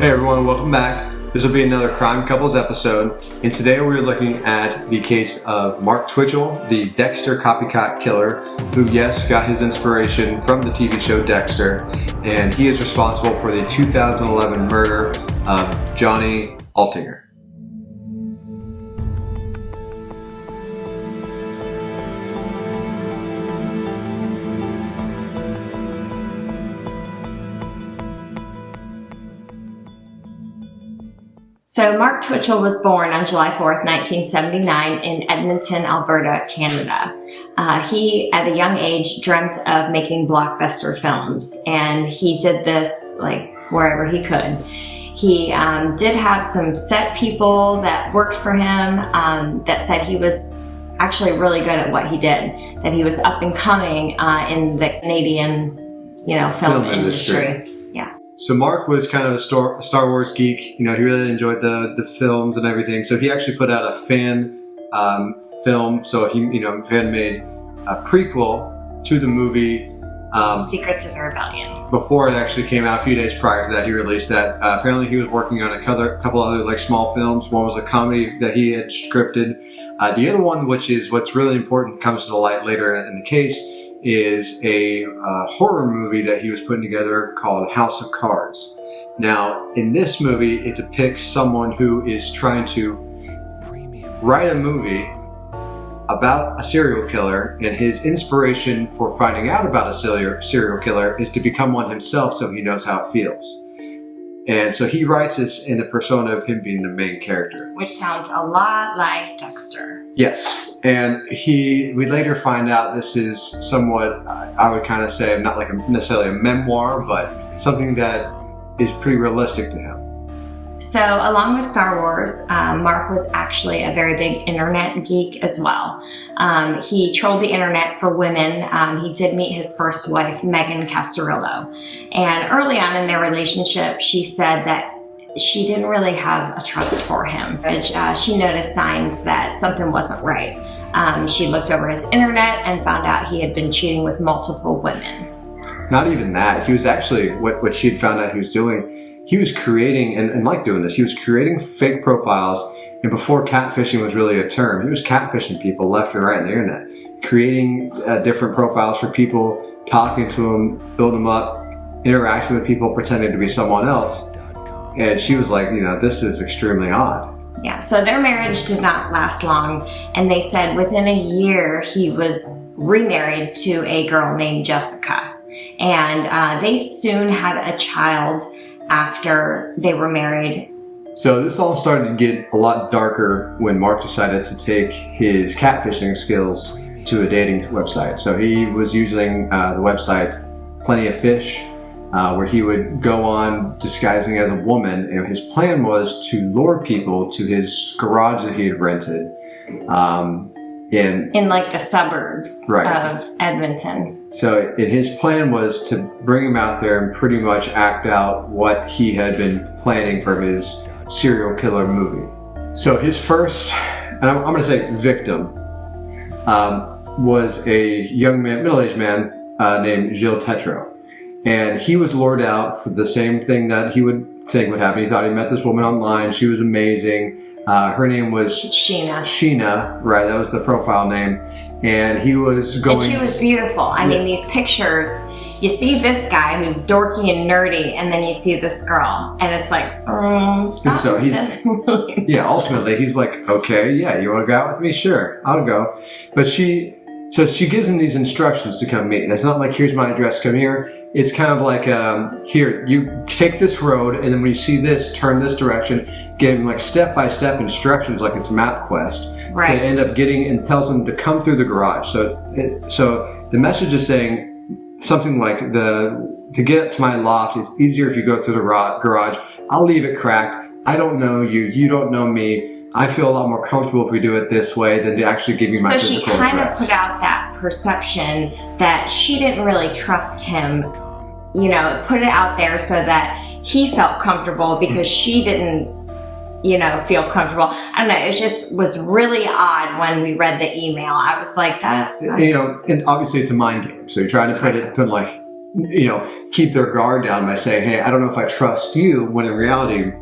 Hey everyone, welcome back. This will be another Crime Couples episode, and today we're looking at the case of Mark Twitchell, the Dexter copycat killer, who, yes, got his inspiration from the TV show Dexter, and he is responsible for the 2011 murder of Johnny Altinger. So Mark Twitchell was born on July 4th, 1979 in Edmonton, Alberta, Canada. He, at a young age, dreamt of making blockbuster films, and he did this like wherever he could. He did have some set people that worked for him that said he was actually really good at what he did, that he was up and coming in the Canadian, film industry. Yeah. So Mark was kind of a Star Wars geek. He really enjoyed the films and everything. So he actually put out a fan film. So he, fan made a prequel to the movie Secrets of the Rebellion. Before it actually came out, a few days prior to that, he released that. Apparently, he was working on a couple other small films. One was a comedy that he had scripted. The other one, which is what's really important, comes to the light later in the case, is a horror movie that he was putting together called House of Cards. Now, in this movie, it depicts someone who is trying to write a movie about a serial killer, and his inspiration for finding out about a serial killer is to become one himself so he knows how it feels. And so he writes this in the persona of him being the main character. Which sounds a lot like Dexter. Yes. And we later find out this is somewhat, I would kind of say, not like necessarily a memoir, but something that is pretty realistic to him. So along with Star Wars, Mark was actually a very big internet geek as well. He trolled the internet for women. He did meet his first wife, Megan Castarillo. And early on in their relationship, she said that she didn't really have a trust for him. She noticed signs that something wasn't right. She looked over his internet and found out he had been cheating with multiple women. Not even that. He was actually, what she had found out he was doing, he was creating, and like doing this, he was creating fake profiles, and before catfishing was really a term, he was catfishing people left and right on the internet, creating different profiles for people, talking to them, building them up, interacting with people, pretending to be someone else. And she was like, this is extremely odd. Yeah, so their marriage did not last long, and they said within a year he was remarried to a girl named Jessica. And they soon had a child after they were married. So this all started to get a lot darker when Mark decided to take his catfishing skills to a dating website. So he was using the website Plenty of Fish, where he would go on disguising as a woman, and his plan was to lure people to his garage that he had rented in like the suburbs of Edmonton. So his plan was to bring him out there and pretty much act out what he had been planning for his serial killer movie. So his first, and I'm going to say victim, was a young man, middle-aged man named Gilles Tetreault. And he was lured out for the same thing that he would think would happen. He thought he met this woman online. She was amazing. Her name was Sheena, right? That was the profile name. And he was going... And she was beautiful. I mean, these pictures, you see this guy who's dorky and nerdy, and then you see this girl. And it's like, stop. And so yeah, ultimately, he's like, okay, yeah, you want to go out with me? Sure, I'll go. But she gives him these instructions to come meet. And it's not like, here's my address, come here. It's kind of like, here, you take this road, and then when you see this, turn this direction. Give him step-by-step instructions, like it's MapQuest. Right. To end up getting, and tells him to come through the garage. So the message is saying something like, to get to my loft, it's easier if you go through the garage. I'll leave it cracked. I don't know you. You don't know me. I feel a lot more comfortable if we do it this way than to actually give you my physical address. So she kind of put out that perception that she didn't really trust him, put it out there so that he felt comfortable because she didn't, feel comfortable. I don't know, it just was really odd when we read the email. I was like, that. And obviously it's a mind game. So you're trying to put keep their guard down by saying, "Hey, I don't know if I trust you," when in reality,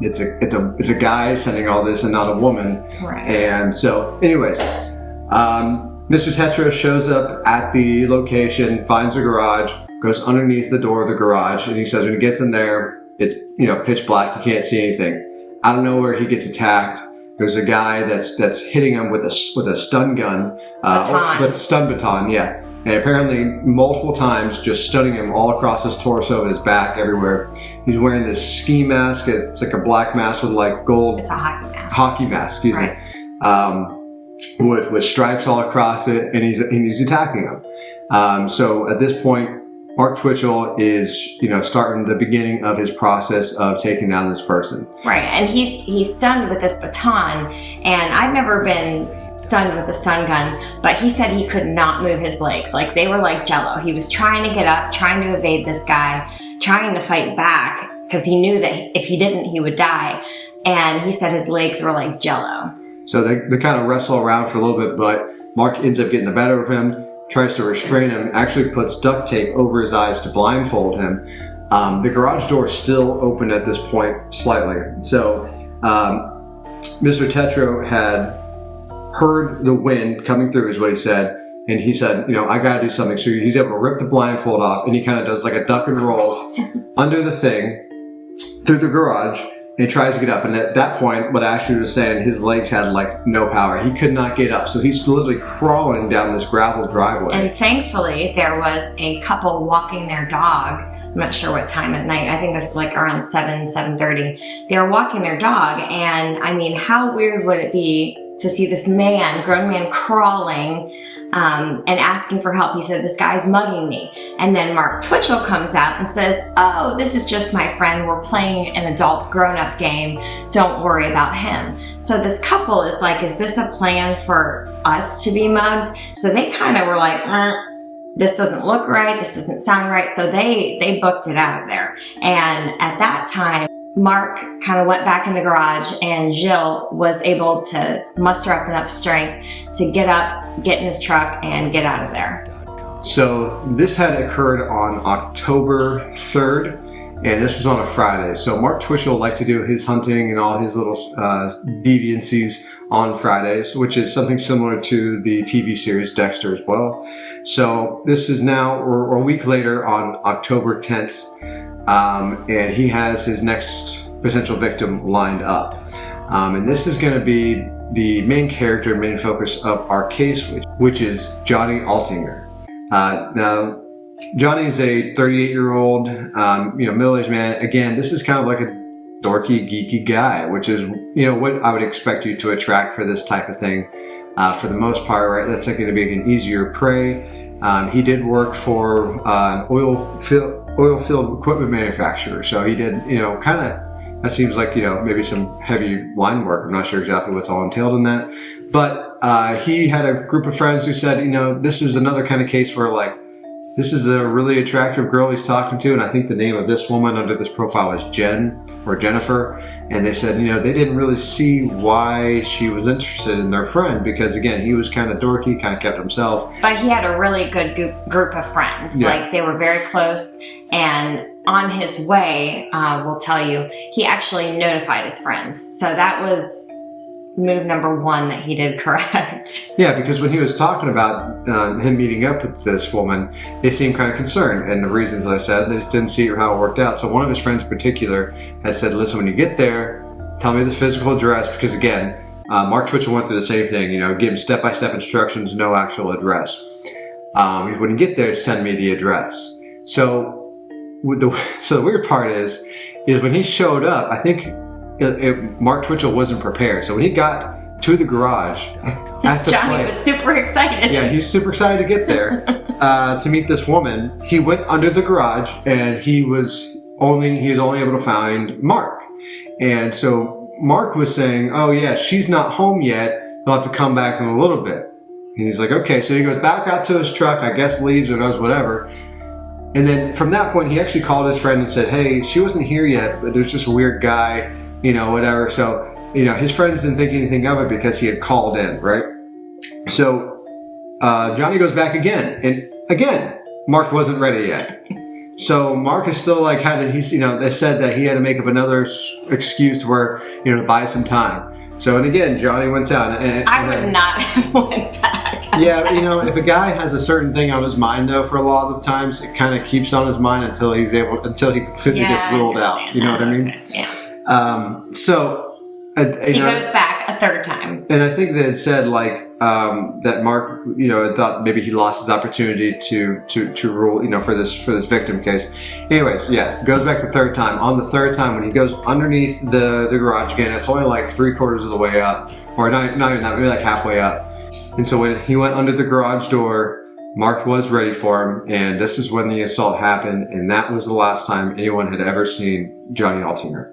it's a guy sending all this and not a woman. Right. And so, anyways, Mr. Tetro shows up at the location, finds a garage, goes underneath the door of the garage, and he says when he gets in there, it's pitch black, you can't see anything. Out of nowhere, he gets attacked. There's a guy that's hitting him with a stun gun, with a stun baton, yeah. And apparently multiple times just stunning him all across his torso, his back, everywhere. He's wearing this ski mask. It's like a black mask with like gold. It's a hockey mask. Hockey mask, excuse me. With stripes all across it, and he's attacking him. So at this point, Mark Twitchell is, starting the beginning of his process of taking down this person. Right, and he's stunned with this baton, and I've never been stunned with a stun gun, but he said he could not move his legs. Like, they were like jello. He was trying to get up, trying to evade this guy, trying to fight back, because he knew that if he didn't, he would die. And he said his legs were like jello. So they kind of wrestle around for a little bit, but Mark ends up getting the better of him, tries to restrain him, actually puts duct tape over his eyes to blindfold him. The garage door is still open at this point, slightly. So Mr. Tetro had heard the wind coming through, is what he said, and he said, I gotta do something. So he's able to rip the blindfold off, and he kind of does like a duck and roll under the thing, through the garage, and tries to get up. And at that point, what Ashley was saying, his legs had like no power. He could not get up. So he's literally crawling down this gravel driveway. And thankfully, there was a couple walking their dog. I'm not sure what time at night. I think it was like around 7:30. They were walking their dog. And I mean, how weird would it be to see this grown man crawling and asking for help? He said, "This guy's mugging me." And then Mark Twitchell comes out and says, "Oh, this is just my friend. We're playing an adult grown-up game. Don't worry about him." So this couple is like, is this a plan for us to be mugged? So they kind of were like, this doesn't look right. This doesn't sound right. So they booked it out of there. And at that time, Mark kind of went back in the garage, and Jill was able to muster up enough strength to get up, get in his truck, and get out of there. So this had occurred on October 3rd, and this was on a Friday. So Mark Twitchell liked to do his hunting and all his little deviancies on Fridays, which is something similar to the TV series Dexter as well. So this is now, or a week later, on October 10th. And he has his next potential victim lined up. And this is going to be the main character, main focus of our case, which is Johnny Altinger. Now, Johnny's a 38-year-old, middle-aged man. Again, this is kind of like a dorky, geeky guy, which is, what I would expect you to attract for this type of thing. For the most part, right? That's like going to be an easier prey. He did work for an oil field equipment manufacturer. So he did, that seems like, maybe some heavy line work. I'm not sure exactly what's all entailed in that. But he had a group of friends who said, this is another kind of case where, like, this is a really attractive girl he's talking to. And I think the name of this woman under this profile is Jen or Jennifer. And they said, they didn't really see why she was interested in their friend, because, again, he was kind of dorky, kind of kept himself. But he had a really good group of friends. Yeah. Like, they were very close. And on his way, we'll tell you, he actually notified his friends. So that was move number one that he did correct. Yeah, because when he was talking about him meeting up with this woman, they seemed kind of concerned. And the reasons that I said, they just didn't see how it worked out. So one of his friends in particular had said, listen, when you get there, tell me the physical address. Because again, Mark Twitchell went through the same thing, give him step-by-step instructions, no actual address. When you get there, send me the address. So the weird part is when he showed up, I think Mark Twitchell wasn't prepared. So when he got to the garage at the Johnny was super excited. Yeah, he was super excited to get there to meet this woman. He went under the garage, and he was only able to find Mark. And so Mark was saying, oh yeah, she's not home yet. He'll have to come back in a little bit. And he's like, okay. So he goes back out to his truck, I guess leaves or does whatever. And then from that point, he actually called his friend and said, hey, she wasn't here yet, but there's just a weird guy, whatever. So, his friends didn't think anything of it because he had called in, right? So Johnny goes back again. And again, Mark wasn't ready yet. So Mark is still like, they said that he had to make up another excuse where, to buy some time. So, and again, Johnny went out. I would not have went back. Yeah, if a guy has a certain thing on his mind, though, for a lot of the times, it kind of keeps on his mind until he completely gets ruled out. You know what I mean? Okay. Yeah. He goes back a third time. And I think they had said that Mark, had thought maybe he lost his opportunity to rule, for this victim case. Anyways, yeah, goes back the third time. On the third time, when he goes underneath the garage again, it's only like 3/4 of the way up, or not even that, maybe like halfway up. And so when he went under the garage door, Mark was ready for him, and this is when the assault happened, and that was the last time anyone had ever seen Johnny Altinger.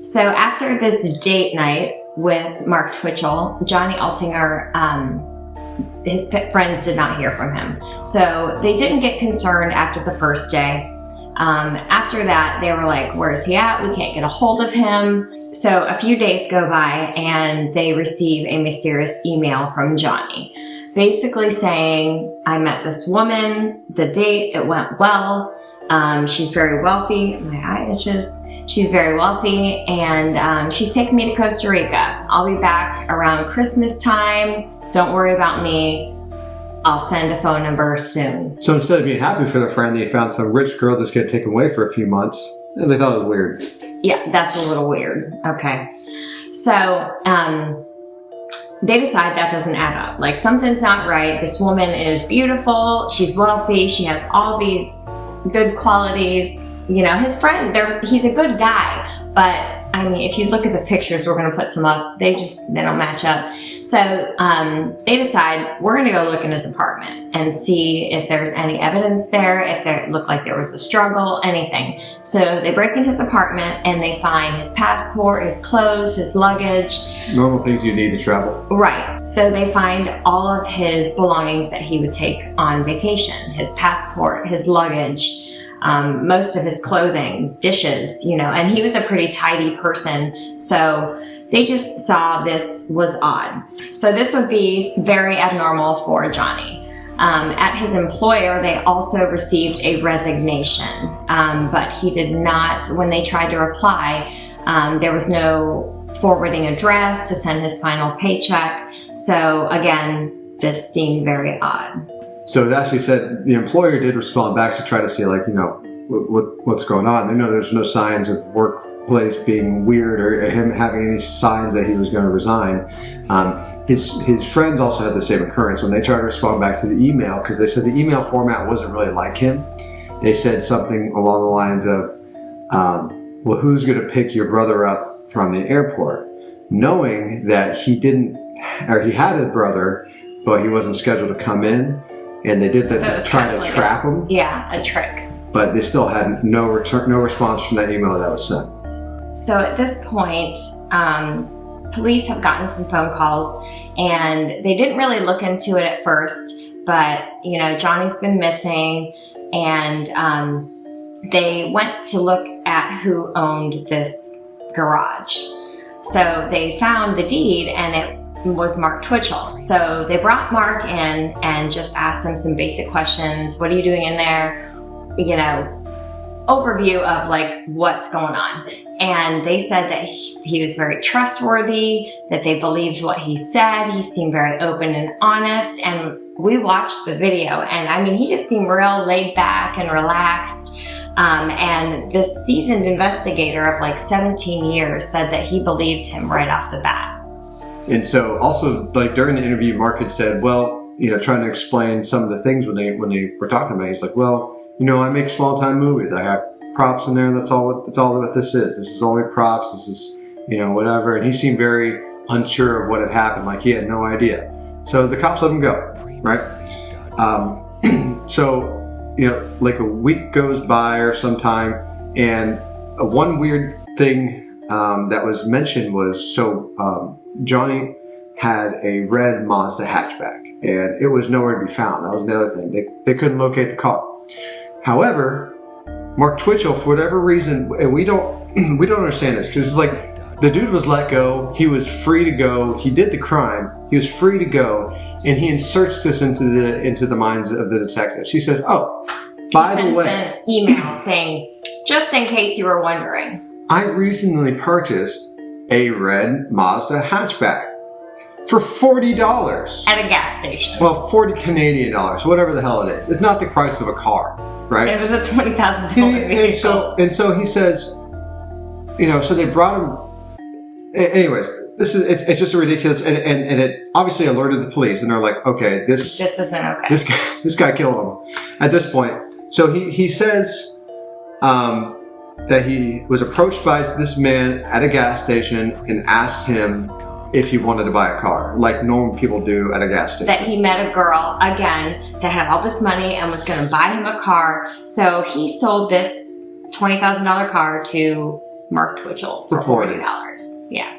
So after this date night with Mark Twitchell, Johnny Altinger, his friends did not hear from him. So they didn't get concerned after the first day. After that, they were like, where's he at? We can't get a hold of him. So a few days go by and they receive a mysterious email from Johnny, basically saying, I met this woman, the date, it went well. She's very wealthy. My eye itches. She's very wealthy, and she's taking me to Costa Rica. I'll be back around Christmas time. Don't worry about me. I'll send a phone number soon. So instead of being happy for their friend, they found some rich girl that's going to take him away for a few months, and they thought it was weird. Yeah, that's a little weird. Okay. So they decide that doesn't add up. Like, something's not right. This woman is beautiful. She's wealthy. She has all these good qualities. His friend, he's a good guy, but I mean, if you look at the pictures, we're going to put some up, they don't match up. So they decide, we're going to go look in his apartment and see if there's any evidence there, if it looked like there was a struggle, anything. So they break in his apartment and they find his passport, his clothes, his luggage. Normal things you need to travel. Right. So they find all of his belongings that he would take on vacation, his passport, his luggage, most of his clothing, dishes, and he was a pretty tidy person. So they just saw this was odd. So this would be very abnormal for Johnny. At his employer, they also received a resignation, but he did not, when they tried to reply, there was no forwarding address to send his final paycheck. So again, this seemed very odd. So it actually said the employer did respond back to try to see, what's going on. There's no signs of workplace being weird or him having any signs that he was going to resign. His friends also had the same occurrence when they tried to respond back to the email, because they said the email format wasn't really like him. They said something along the lines of, well, who's going to pick your brother up from the airport? Knowing that he had a brother, but he wasn't scheduled to come in. And they did that to try to trap him. Yeah, a trick. But they still had no response from that email that was sent. So at this point, police have gotten some phone calls, and they didn't really look into it at first. But Johnny's been missing, and they went to look at who owned this garage. So they found the deed, and it was Mark Twitchell. So they brought Mark in and just asked him some basic questions. What are you doing in there? Overview of what's going on. And they said that he was very trustworthy, that they believed what he said. He seemed very open and honest. And we watched the video, and I mean, he just seemed real laid back and relaxed. And this seasoned investigator of 17 years said that he believed him right off the bat. And so also during the interview, Mark had said, well, trying to explain some of the things when they were talking about it, he's like, well, I make small time movies. I have props in there. That's all that this is. This is only props. This is, whatever. And he seemed very unsure of what had happened. He had no idea. So the cops let him go, right? So, a week goes by or some time, and one weird thing that was mentioned was, Johnny had a red Mazda hatchback, and it was nowhere to be found. That was another thing. They couldn't locate the car. However, Mark Twitchell, for whatever reason, and we don't understand this, because it's the dude was let go. He was free to go. He did the crime. He was free to go, and he inserts this into the minds of the detectives. He says, "Oh, By the sends way, an email saying, just in case you were wondering. I recently purchased a red Mazda hatchback for $40. At a gas station. Well, 40 Canadian dollars, whatever the hell it is. It's not the price of a car, right? It was a $20,000 vehicle. And so he says, so they brought him. Anyways, it's just a ridiculous, and it obviously alerted the police, and they're like, okay, this isn't okay. This guy killed him at this point. So he says that he was approached by this man at a gas station and asked him if he wanted to buy a car, like normal people do at a gas station. That he met a girl, again, that had all this money and was going to buy him a car. So he sold this $20,000 car to Mark Twitchell for $40. Yeah.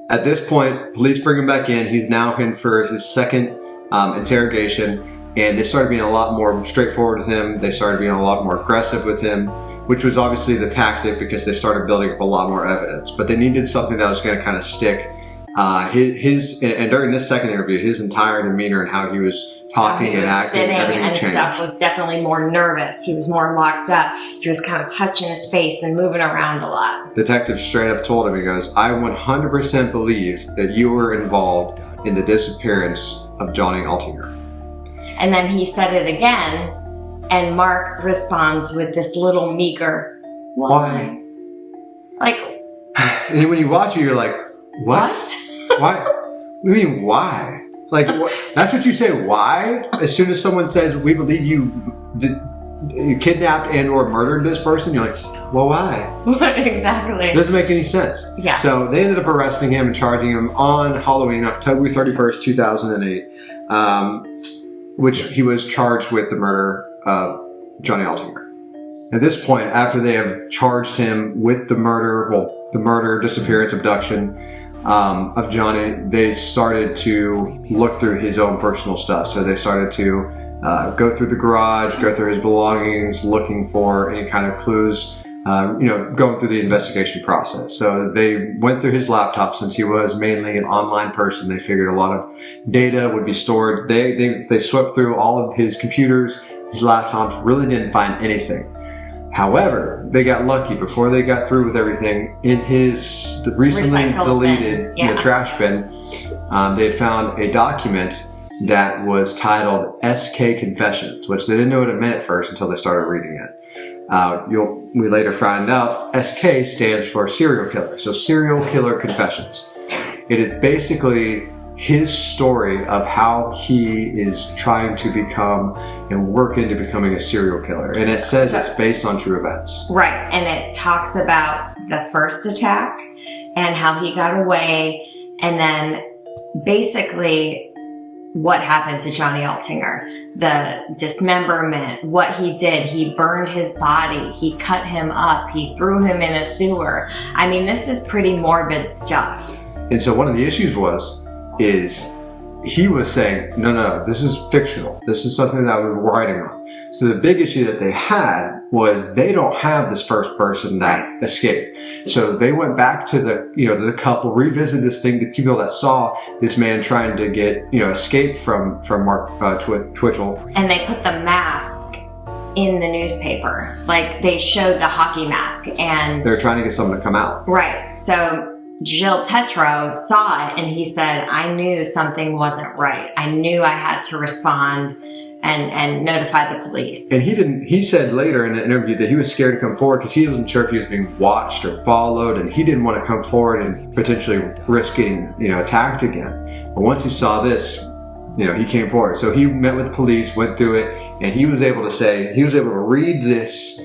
At this point, police bring him back in. He's now in for his second interrogation, and they started being a lot more straightforward with him. They started being a lot more aggressive with him, which was obviously the tactic because they started building up a lot more evidence. But they needed something that was going to kind of stick. And during this second interview, his entire demeanor and how he was talking and acting, everything and changed. Stuff was definitely more nervous. He was more locked up. He was kind of touching his face and moving around a lot. Detective straight up told him, he goes, I 100% believe that you were involved in the disappearance of Johnny Altinger. And then he said it again, and Mark responds with this little meager, why? Like, and then when you watch it, you're like, what? Why? What do you mean, why? Like, that's what you say, why? As soon as someone says, we believe you kidnapped and or murdered this person, you're like, well, why? Exactly. It doesn't make any sense. Yeah. So they ended up arresting him and charging him on Halloween, October 31st, 2008, which he was charged with the murder of Johnny Altinger. At this point, after they have charged him with the murder, disappearance, abduction, of Johnny, they started to look through his own personal stuff. So they started to go through the garage, go through his belongings, looking for any kind of clues, going through the investigation process. So they went through his laptop. Since he was mainly an online person, they figured a lot of data would be stored. They swept through all of his computers, his laptops, really didn't find anything. However, they got lucky. Before they got through with everything, in his recently Recycled deleted bin. Yeah. trash bin, they had found a document that was titled SK Confessions, which they didn't know what it meant at first until they started reading it. We later find out SK stands for serial killer, so Serial Killer Confessions. It is basically his story of how he is trying to become and work into becoming a serial killer. And it says it's based on true events. Right. And it talks about the first attack and how he got away, and then basically what happened to Johnny Altinger, the dismemberment, what he did. He burned his body, he cut him up, he threw him in a sewer. I mean, this is pretty morbid stuff. And so one of the issues is he was saying, no, this is fictional. This is something that we're writing on. So the big issue that they had was they don't have this first person that escaped. So they went back to the couple, revisited this thing, the people that saw this man trying to get, escape from Mark Twitchell. And they put the mask in the newspaper. Like, they showed the hockey mask, and they're trying to get someone to come out. Right. So Gilles Tetreault saw it, and he said, I knew something wasn't right. I knew I had to respond and notify the police. And he said later in the interview that he was scared to come forward because he wasn't sure if he was being watched or followed, and he didn't want to come forward and potentially risk getting, attacked again. But once he saw this, he came forward. So he met with the police, went through it, and he was able to read this,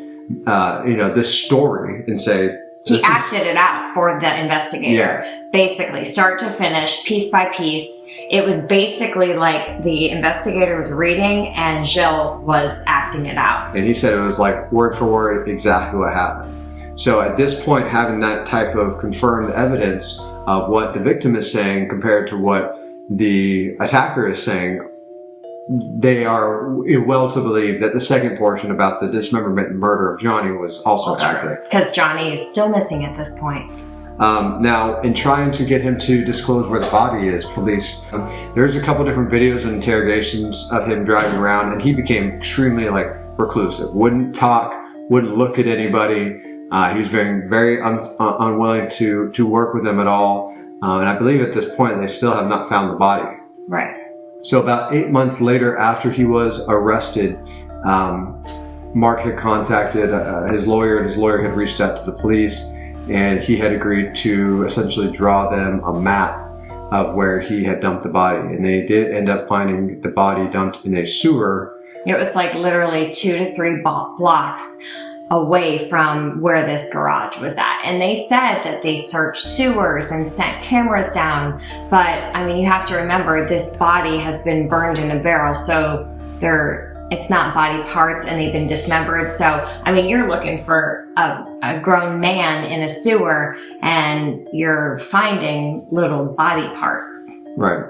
this story and say, he acted it out for the investigator. Yeah. Basically, start to finish, piece by piece. It was basically like the investigator was reading and Gilles was acting it out. And he said it was like word for word exactly what happened. So at this point, having that type of confirmed evidence of what the victim is saying compared to what the attacker is saying, they are well to believe that the second portion about the dismemberment and murder of Johnny was also accurate. Because Johnny is still missing at this point. Now, in trying to get him to disclose where the body is, police, there's a couple different videos and interrogations of him driving around, and he became extremely reclusive, wouldn't talk, wouldn't look at anybody. He was very unwilling to work with them at all. And I believe at this point they still have not found the body. Right. So about 8 months later, after he was arrested, Mark had contacted his lawyer, and his lawyer had reached out to the police, and he had agreed to essentially draw them a map of where he had dumped the body. And they did end up finding the body dumped in a sewer. It was like literally 2 to 3 blocks away from where this garage was at. And they said that they searched sewers and sent cameras down. But I mean, you have to remember this body has been burned in a barrel. So it's not body parts and they've been dismembered. So, I mean, you're looking for a grown man in a sewer and you're finding little body parts. Right.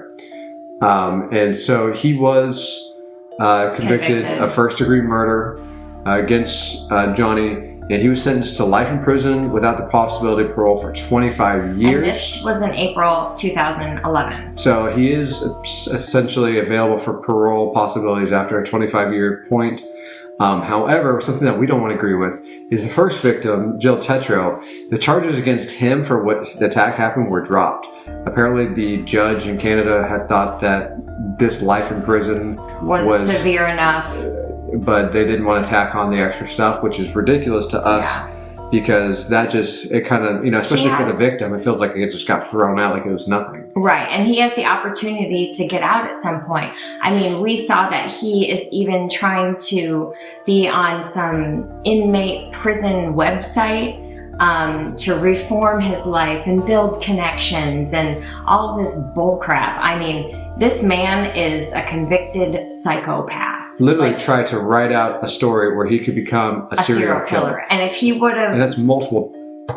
And so he was convicted of first-degree murder against Johnny, and he was sentenced to life in prison without the possibility of parole for 25 years. And this was in April 2011. So he is essentially available for parole possibilities after a 25-year point. However, something that we don't want to agree with is the first victim, Jill Tetreault. The charges against him for what the attack happened were dropped. Apparently, the judge in Canada had thought that this life in prison was severe enough. But they didn't want to tack on the extra stuff, which is ridiculous to us, because that it kind of, especially for the victim, it feels like it just got thrown out like it was nothing. Right, and he has the opportunity to get out at some point. I mean, we saw that he is even trying to be on some inmate prison website to reform his life and build connections and all of this bull crap. I mean, this man is a convicted psychopath. Literally tried to write out a story where he could become a serial killer. And if he would have... And that's multiple.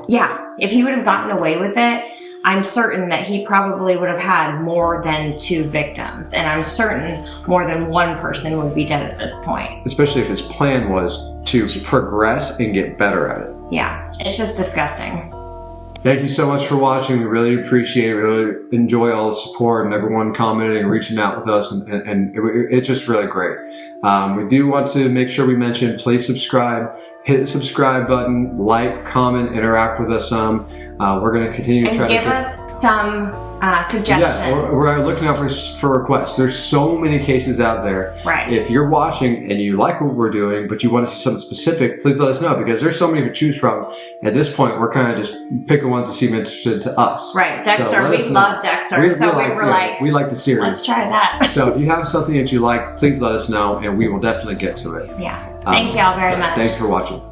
Yeah. If he would have gotten away with it, I'm certain that he probably would have had more than 2 victims. And I'm certain more than one person would be dead at this point. Especially if his plan was to progress and get better at it. Yeah. It's just disgusting. Thank you so much for watching. We really appreciate it. We really enjoy all the support and everyone commenting and reaching out with us. And it's just really great. We do want to make sure we mention, please subscribe, hit the subscribe button, like, comment, interact with us some. We're going to continue to try to give us some suggestions. Yeah, we're looking out for requests. There's so many cases out there. Right. If you're watching and you like what we're doing, but you want to see something specific, please let us know, because there's so many to choose from. At this point, we're kind of just picking ones that seem interested to us. Right, Dexter. We love Dexter, we like the series. Let's try that. So if you have something that you like, please let us know, and we will definitely get to it. Yeah. Thank y'all very much. Thanks for watching.